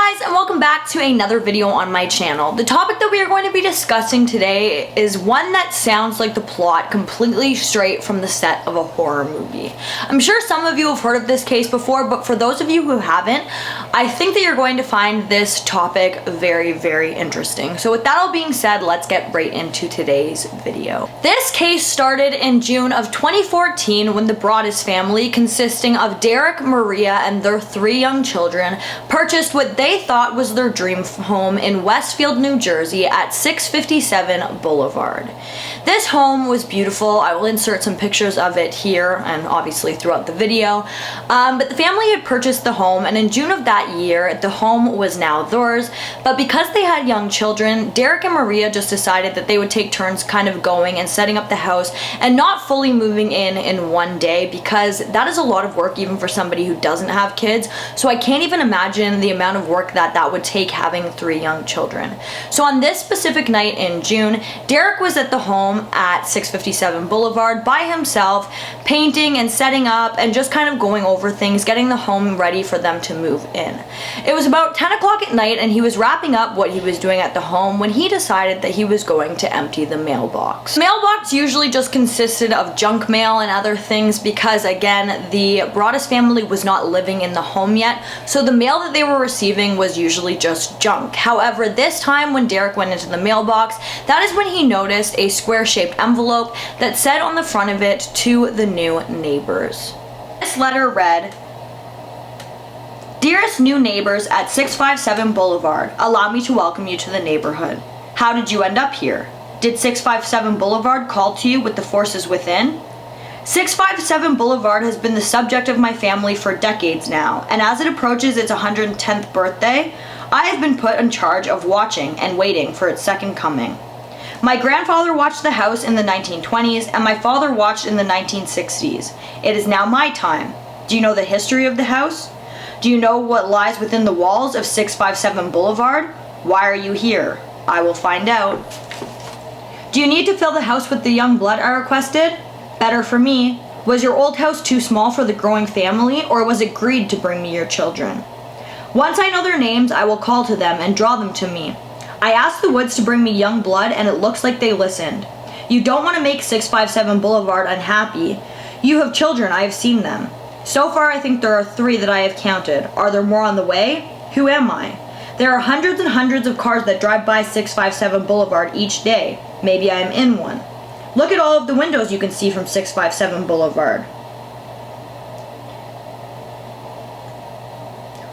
Hey guys, and welcome back to another video on my channel. The topic that we are going to be discussing today is one that sounds like the plot completely straight from the set of a horror movie. I'm sure some of you have heard of this case before, but for those of you who haven't, I think that you're going to find this topic very, very interesting. So with that all being said, let's get right into today's video. This case started in June of 2014 when the Broaddus family, consisting of Derek, Maria, and their 3 young children, purchased what they thought was their dream home in Westfield, New Jersey at 657 Boulevard. This home was beautiful. I will insert some pictures of it here and obviously throughout the video. But the family had purchased the home, and in June of that year, the home was now theirs. But because they had young children, Derek and Maria just decided that they would take turns kind of going and setting up the house and not fully moving in one day, because that is a lot of work even for somebody who doesn't have kids. So I can't even imagine the amount of work that would take having 3 young children. So on this specific night in June, Derek was at the home at 657 Boulevard by himself, painting and setting up and just kind of going over things, getting the home ready for them to move in. It was about 10 o'clock at night and he was wrapping up what he was doing at the home when he decided that he was going to empty the mailbox. The mailbox usually just consisted of junk mail and other things because, again, the Broaddus family was not living in the home yet, so the mail that they were receiving was usually just junk. However, this time when Derek went into the mailbox, that is when he noticed a square-shaped envelope that said on the front of it, "To the new neighbors." This letter read, "Dearest new neighbors at 657 Boulevard, allow me to welcome you to the neighborhood. How did you end up here? Did 657 Boulevard call to you with the forces within? 657 Boulevard has been the subject of my family for decades now, and as it approaches its 110th birthday, I have been put in charge of watching and waiting for its second coming. My grandfather watched the house in the 1920s, and my father watched in the 1960s. It is now my time. Do you know the history of the house? Do you know what lies within the walls of 657 Boulevard? Why are you here? I will find out. Do you need to fill the house with the young blood I requested? Better for me. Was your old house too small for the growing family, or was it greed to bring me your children? Once I know their names, I will call to them and draw them to me. I asked the woods to bring me young blood, and it looks like they listened. You don't want to make 657 Boulevard unhappy. You have children, I have seen them. So far, I think there are 3 that I have counted. Are there more on the way? Who am I? There are hundreds and hundreds of cars that drive by 657 Boulevard each day. Maybe I am in one. Look at all of the windows you can see from 657 Boulevard.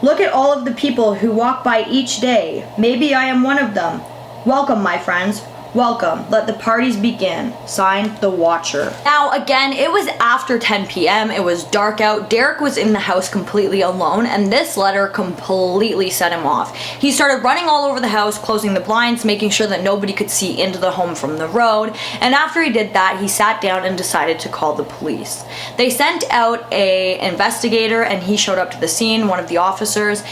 Look at all of the people who walk by each day. Maybe I am one of them. Welcome, my friends. Welcome. Let the parties begin. Signed, The Watcher." Now, again, it was after 10 p.m. It was dark out. Derek was in the house completely alone, and this letter completely set him off. He started running all over the house, closing the blinds, making sure that nobody could see into the home from the road, and after he did that, he sat down and decided to call the police. They sent out an investigator, and he showed up to the scene, one of the officers,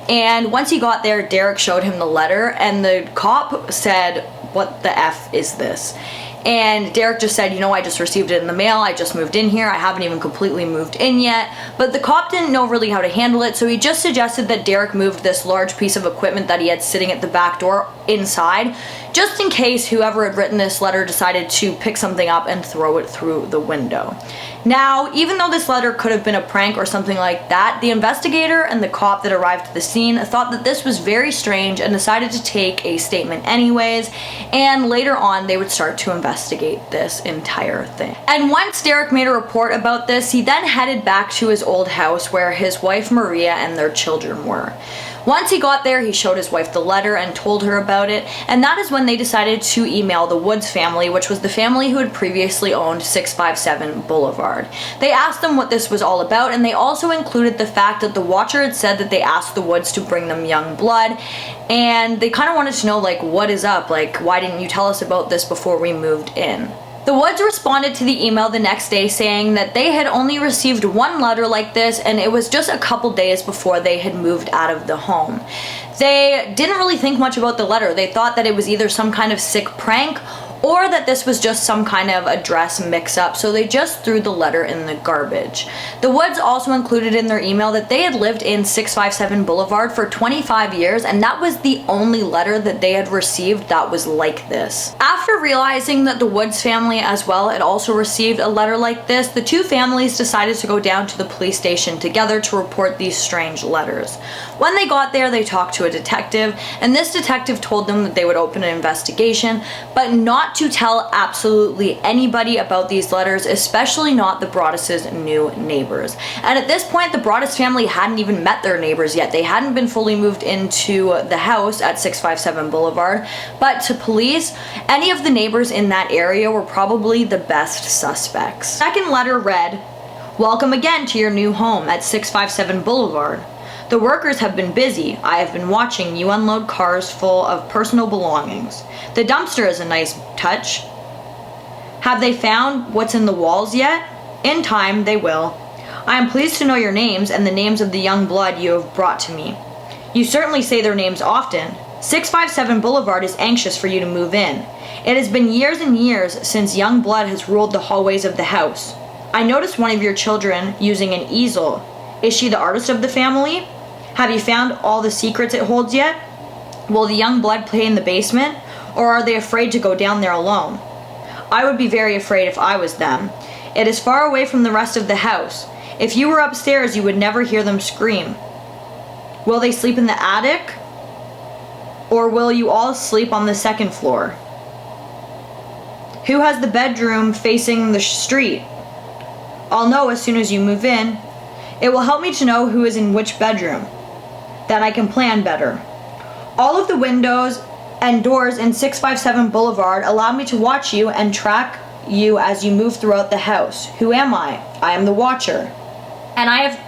and once he got there, Derek showed him the letter, and the cop said, "What the F is this?" And Derek just said, "You know, I just received it in the mail. I just moved in here. I haven't even completely moved in yet." But the cop didn't know really how to handle it, so he just suggested that Derek moved this large piece of equipment that he had sitting at the back door inside, just in case whoever had written this letter decided to pick something up and throw it through the window. Now, even though this letter could have been a prank or something like that, the investigator and the cop that arrived at the scene thought that this was very strange and decided to take a statement anyways, and later on they would start to investigate this entire thing. And once Derek made a report about this, he then headed back to his old house where his wife Maria and their children were. Once he got there, he showed his wife the letter and told her about it, and that is when they decided to email the Woods family, which was the family who had previously owned 657 Boulevard. They asked them what this was all about, and they also included the fact that the Watcher had said that they asked the Woods to bring them young blood, and they kind of wanted to know, like, what is up? Like, why didn't you tell us about this before we moved in? The Woods responded to the email the next day saying that they had only received one letter like this, and it was just a couple days before they had moved out of the home. They didn't really think much about the letter. They thought that it was either some kind of sick prank or that this was just some kind of address mix-up, so they just threw the letter in the garbage. The Woods also included in their email that they had lived in 657 Boulevard for 25 years, and that was the only letter that they had received that was like this. After realizing that the Woods family as well had also received a letter like this, the two families decided to go down to the police station together to report these strange letters. When they got there, they talked to a detective, and this detective told them that they would open an investigation, but not to tell absolutely anybody about these letters, especially not the Broadduses' new neighbors. And at this point, the Broaddus family hadn't even met their neighbors yet. They hadn't been fully moved into the house at 657 Boulevard, but to police, any of the neighbors in that area were probably the best suspects. Second letter read, "Welcome again to your new home at 657 Boulevard. The workers have been busy. I have been watching you unload cars full of personal belongings. The dumpster is a nice touch. Have they found what's in the walls yet? In time, they will. I am pleased to know your names and the names of the young blood you have brought to me. You certainly say their names often. 657 Boulevard is anxious for you to move in. It has been years and years since young blood has ruled the hallways of the house. I noticed one of your children using an easel. Is she the artist of the family? Have you found all the secrets it holds yet? Will the young blood play in the basement, or are they afraid to go down there alone? I would be very afraid if I was them. It is far away from the rest of the house. If you were upstairs, you would never hear them scream. Will they sleep in the attic, or will you all sleep on the second floor? Who has the bedroom facing the street? I'll know as soon as you move in. It will help me to know who is in which bedroom. Then I can plan better. All of the windows and doors in 657 Boulevard allow me to watch you and track you as you move throughout the house. Who am I? I am the watcher. And I have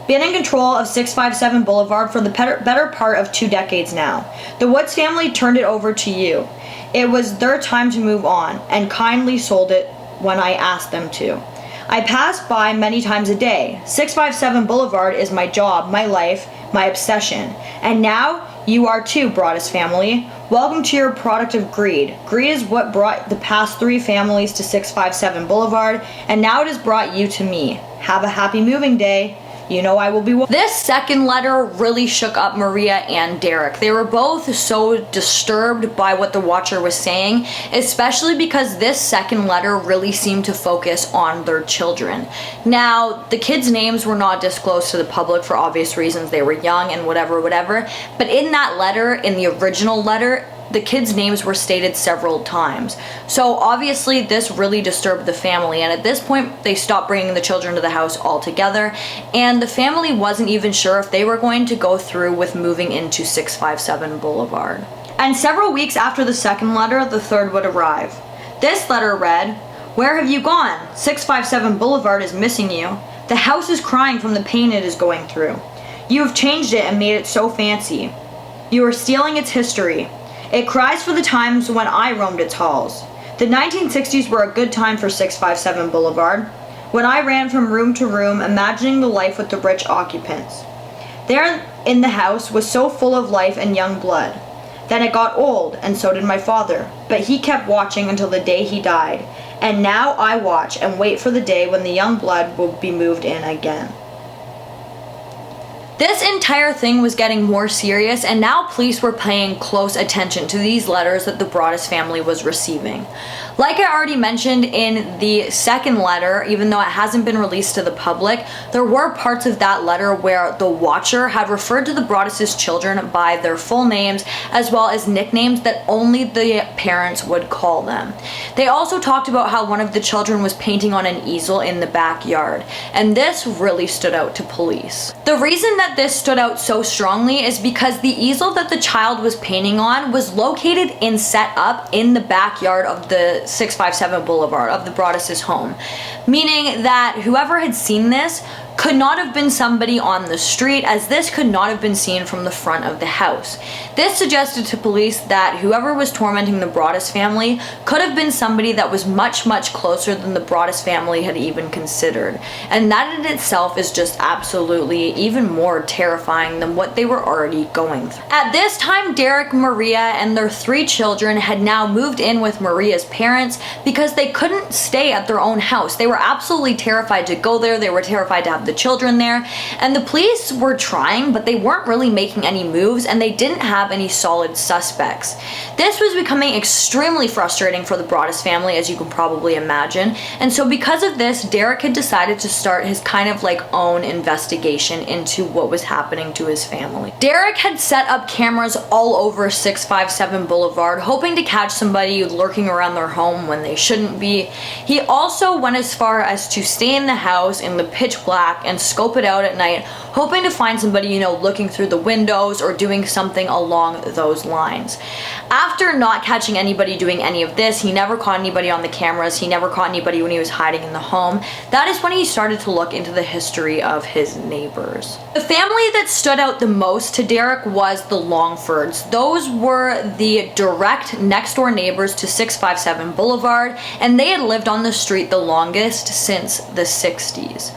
been in control of 657 Boulevard for the better part of 2 decades now. The Woods family turned it over to you. It was their time to move on, and kindly sold it when I asked them to. I pass by many times a day. 657 Boulevard is my job, my life, my obsession. And now you are too, Broaddus family. Welcome to your product of greed. Greed is what brought the past 3 families to 657 Boulevard, and now it has brought you to me. Have a happy moving day. You know I will be. This second letter really shook up Maria and Derek. They were both so disturbed by what the Watcher was saying, especially because this second letter really seemed to focus on their children. Now, the kids' names were not disclosed to the public for obvious reasons. They were young and whatever, but in that letter, in the original letter, the kids' names were stated several times. So obviously this really disturbed the family, and at this point they stopped bringing the children to the house altogether, and the family wasn't even sure if they were going to go through with moving into 657 Boulevard. And several weeks after the second letter, the third would arrive. This letter read, "Where have you gone? 657 Boulevard is missing you. The house is crying from the pain it is going through. You have changed it and made it so fancy. You are stealing its history. It cries for the times when I roamed its halls. The 1960s were a good time for 657 Boulevard, when I ran from room to room imagining the life with the rich occupants. There in the house was so full of life and young blood. Then it got old, and so did my father, but he kept watching until the day he died, and now I watch and wait for the day when the young blood will be moved in again." This entire thing was getting more serious, and now police were paying close attention to these letters that the Broaddus family was receiving. Like I already mentioned in the second letter, even though it hasn't been released to the public, there were parts of that letter where the Watcher had referred to the Broaddus' children by their full names, as well as nicknames that only the parents would call them. They also talked about how one of the children was painting on an easel in the backyard, and this really stood out to police. The reason that this stood out so strongly is because the easel that the child was painting on was located and set up in the backyard of the 657 Boulevard, of the Broaddus' home, meaning that whoever had seen this could not have been somebody on the street, as this could not have been seen from the front of the house. This suggested to police that whoever was tormenting the Broaddus family could have been somebody that was much, much closer than the Broaddus family had even considered. And that in itself is just absolutely even more terrifying than what they were already going through. At this time, Derek, Maria, and their 3 children had now moved in with Maria's parents because they couldn't stay at their own house. They were absolutely terrified to go there. They were terrified to have the children there, and the police were trying, but they weren't really making any moves, and they didn't have any solid suspects. This was becoming extremely frustrating for the Broaddus family, as you can probably imagine, and so because of this, Derek had decided to start his kind of like own investigation into what was happening to his family. Derek had set up cameras all over 657 Boulevard, hoping to catch somebody lurking around their home when they shouldn't be. He also went as far as to stay in the house in the pitch black and scope it out at night, hoping to find somebody, you know, looking through the windows or doing something along those lines. After not catching anybody doing any of this, he never caught anybody on the cameras, he never caught anybody when he was hiding in the home. That is when he started to look into the history of his neighbors. The family that stood out the most to Derek was the Longfords. Those were the direct next door neighbors to 657 Boulevard, and they had lived on the street the longest since the 60s.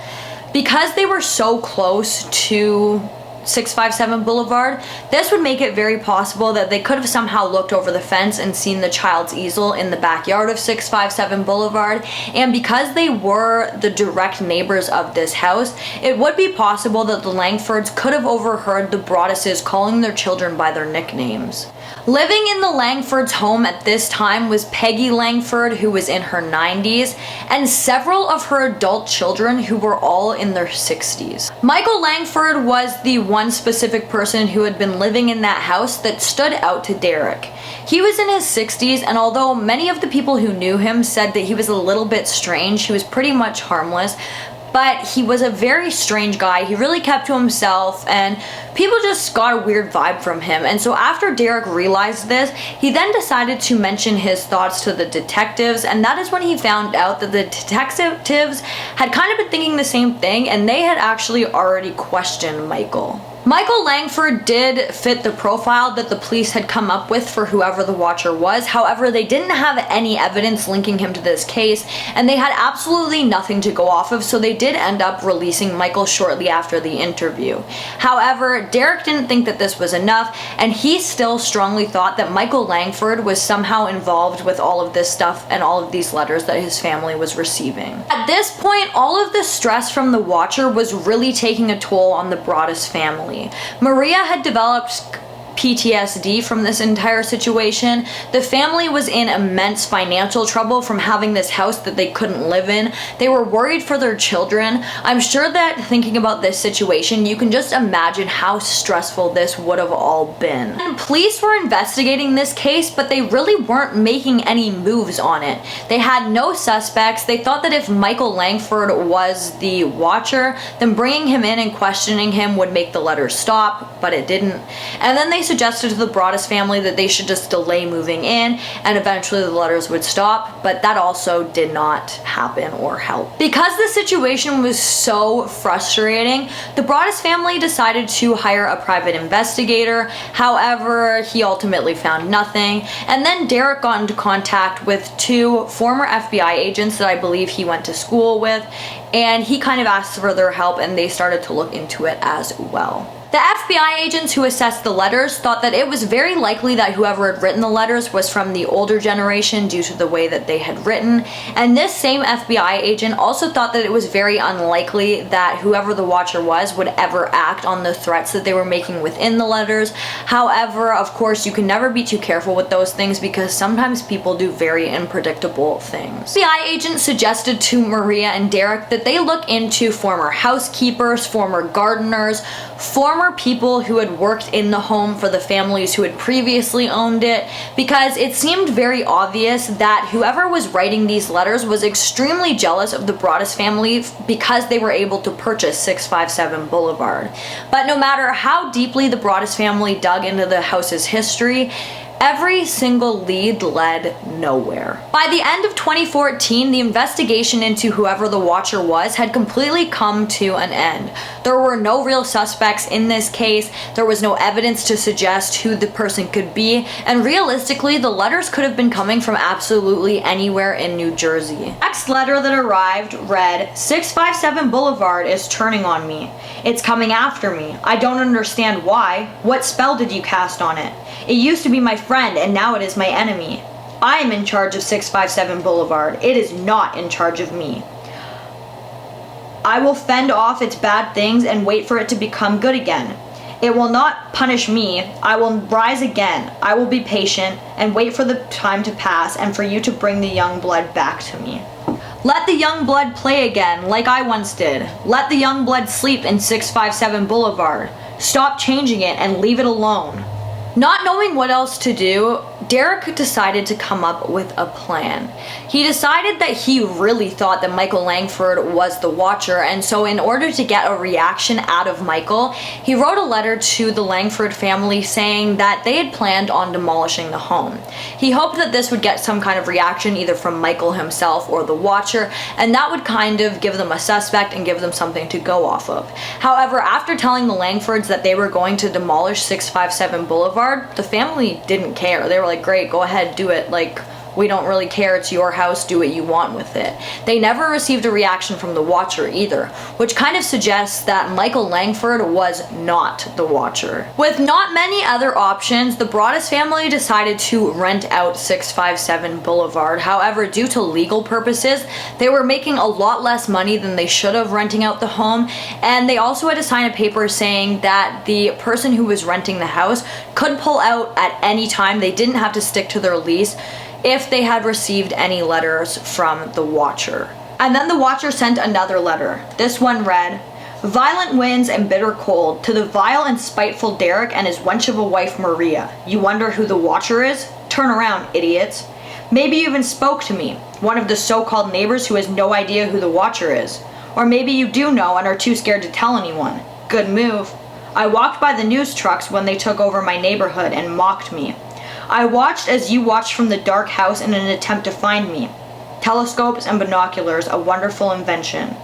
Because they were so close to 657 Boulevard, this would make it very possible that they could have somehow looked over the fence and seen the child's easel in the backyard of 657 Boulevard, and because they were the direct neighbors of this house, it would be possible that the Langfords could have overheard the Broadduses calling their children by their nicknames. Living in the Langfords' home at this time was Peggy Langford, who was in her 90s, and several of her adult children who were all in their 60s. Michael Langford was the one specific person who had been living in that house that stood out to Derek. He was in his 60s, and although many of the people who knew him said that he was a little bit strange, he was pretty much harmless, but he was a very strange guy. He really kept to himself, and people just got a weird vibe from him. And so after Derek realized this, he then decided to mention his thoughts to the detectives, and that is when he found out that the detectives had kind of been thinking the same thing, and they had actually already questioned Michael. Michael Langford did fit the profile that the police had come up with for whoever the watcher was. However, they didn't have any evidence linking him to this case, and they had absolutely nothing to go off of, so they did end up releasing Michael shortly after the interview. However, Derek didn't think that this was enough, and he still strongly thought that Michael Langford was somehow involved with all of this stuff and all of these letters that his family was receiving. At this point, all of the stress from the watcher was really taking a toll on the Broaddus family. Maria had developed PTSD from this entire situation. The family was in immense financial trouble from having this house that they couldn't live in. They were worried for their children. I'm sure that thinking about this situation, you can just imagine how stressful this would have all been. And police were investigating this case, but they really weren't making any moves on it. They had no suspects. They thought that if Michael Langford was the watcher, then bringing him in and questioning him would make the letters stop, but it didn't. And then they suggested to the Broaddus family that they should just delay moving in, and eventually the letters would stop, but that also did not happen or help. Because the situation was so frustrating, the Broaddus family decided to hire a private investigator. However, he ultimately found nothing, and then Derek got into contact with 2 former FBI agents that I believe he went to school with, and he kind of asked for their help, and they started to look into it as well. The FBI agents who assessed the letters thought that it was very likely that whoever had written the letters was from the older generation due to the way that they had written, and this same FBI agent also thought that it was very unlikely that whoever the watcher was would ever act on the threats that they were making within the letters. However, of course, you can never be too careful with those things because sometimes people do very unpredictable things. The FBI agent suggested to Maria and Derek that they look into former housekeepers, former gardeners, former people who had worked in the home for the families who had previously owned it, because it seemed very obvious that whoever was writing these letters was extremely jealous of the Broaddus family because they were able to purchase 657 Boulevard. But no matter how deeply the Broaddus family dug into the house's history, Every single lead led nowhere. By the end of 2014, the investigation into whoever the Watcher was had completely come to an end. There were no real suspects in this case, there was no evidence to suggest who the person could be, and realistically, the letters could have been coming from absolutely anywhere in New Jersey. Next letter that arrived read, 657 Boulevard is turning on me. It's coming after me. I don't understand why. What spell did you cast on it? It used to be my friend and now it is my enemy. I am in charge of 657 Boulevard. It is not in charge of me. I will fend off its bad things and wait for it to become good again. It will not punish me. I will rise again. I will be patient and wait for the time to pass and for you to bring the young blood back to me. Let the young blood play again like I once did. Let the young blood sleep in 657 Boulevard. Stop changing it and leave it alone. Not knowing what else to do, Derek decided to come up with a plan. He decided that he really thought that Michael Langford was the Watcher, and so in order to get a reaction out of Michael, he wrote a letter to the Langford family saying that they had planned on demolishing the home. He hoped that this would get some kind of reaction either from Michael himself or the Watcher, and that would kind of give them a suspect and give them something to go off of. However, after telling the Langfords that they were going to demolish 657 Boulevard, the family didn't care. They were like, great, go ahead, do it. Like, we don't really care, it's your house, do what you want with it. They never received a reaction from the Watcher either, which kind of suggests that Michael Langford was not the Watcher. With not many other options, the Broaddus family decided to rent out 657 Boulevard. However, due to legal purposes, they were making a lot less money than they should have renting out the home, and they also had to sign a paper saying that the person who was renting the house could pull out at any time. They didn't have to stick to their lease if they had received any letters from the Watcher. And then the Watcher sent another letter. This one read, violent winds and bitter cold, to the vile and spiteful Derek and his wench of a wife Maria. You wonder who the Watcher is? Turn around, idiots. Maybe you even spoke to me, one of the so-called neighbors who has no idea who the Watcher is. Or maybe you do know and are too scared to tell anyone. Good move. I walked by the news trucks when they took over my neighborhood and mocked me. I watched as you watched from the dark house in an attempt to find me. Telescopes and binoculars, a wonderful invention.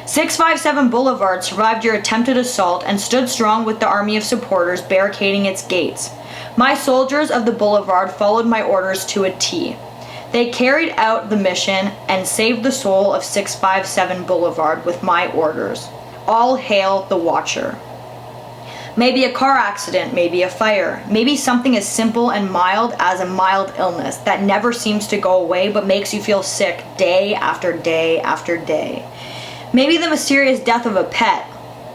657 Boulevard survived your attempted assault and stood strong with the army of supporters barricading its gates. My soldiers of the Boulevard followed my orders to a T. They carried out the mission and saved the soul of 657 Boulevard with my orders. All hail the Watcher. Maybe a car accident, maybe a fire, maybe something as simple and mild as a mild illness that never seems to go away but makes you feel sick day after day after day. Maybe the mysterious death of a pet.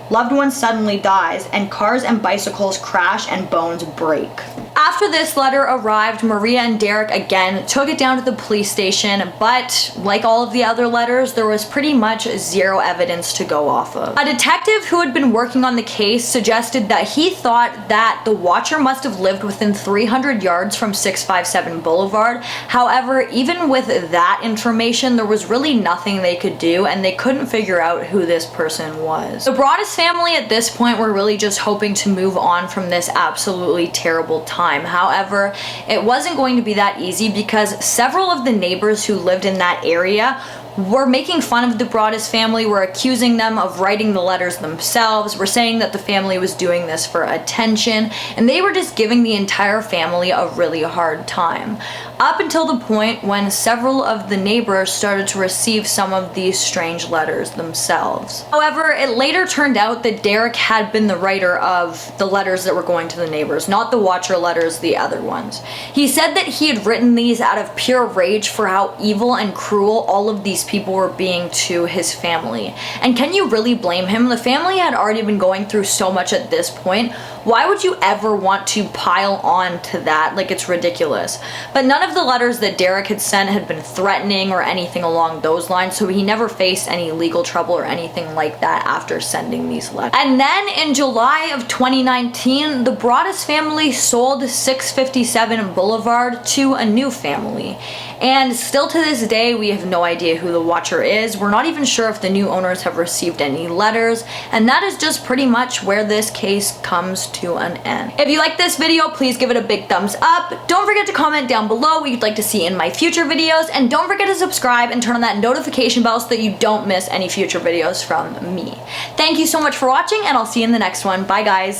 Loved one suddenly dies and cars and bicycles crash and bones break. After this letter arrived, Maria and Derek again took it down to the police station, but like all of the other letters, there was pretty much zero evidence to go off of. A detective who had been working on the case suggested that he thought that the Watcher must have lived within 300 yards from 657 Boulevard. However, even with that information, there was really nothing they could do, and they couldn't figure out who this person was. The Broaddus family at this point were really just hoping to move on from this absolutely terrible time. However, it wasn't going to be that easy because several of the neighbors who lived in that area were making fun of the Broaddus family, were accusing them of writing the letters themselves, were saying that the family was doing this for attention, and they were just giving the entire family a really hard time. Up until the point when several of the neighbors started to receive some of these strange letters themselves. However, it later turned out that Derek had been the writer of the letters that were going to the neighbors, not the Watcher letters, the other ones. He said that he had written these out of pure rage for how evil and cruel all of these people were being to his family. And can you really blame him? The family had already been going through so much at this point. Why would you ever want to pile on to that? Like, it's ridiculous. But none of the letters that Derek had sent had been threatening or anything along those lines, so he never faced any legal trouble or anything like that after sending these letters. And then in July of 2019, the Broaddus family sold 657 Boulevard to a new family. And still to this day, we have no idea who the Watcher is. We're not even sure if the new owners have received any letters, and that is just pretty much where this case comes to an end. If you like this video, please give it a big thumbs up. Don't forget to comment down below what you'd like to see in my future videos, and don't forget to subscribe and turn on that notification bell so that you don't miss any future videos from me. Thank you so much for watching, and I'll see you in the next one. Bye guys.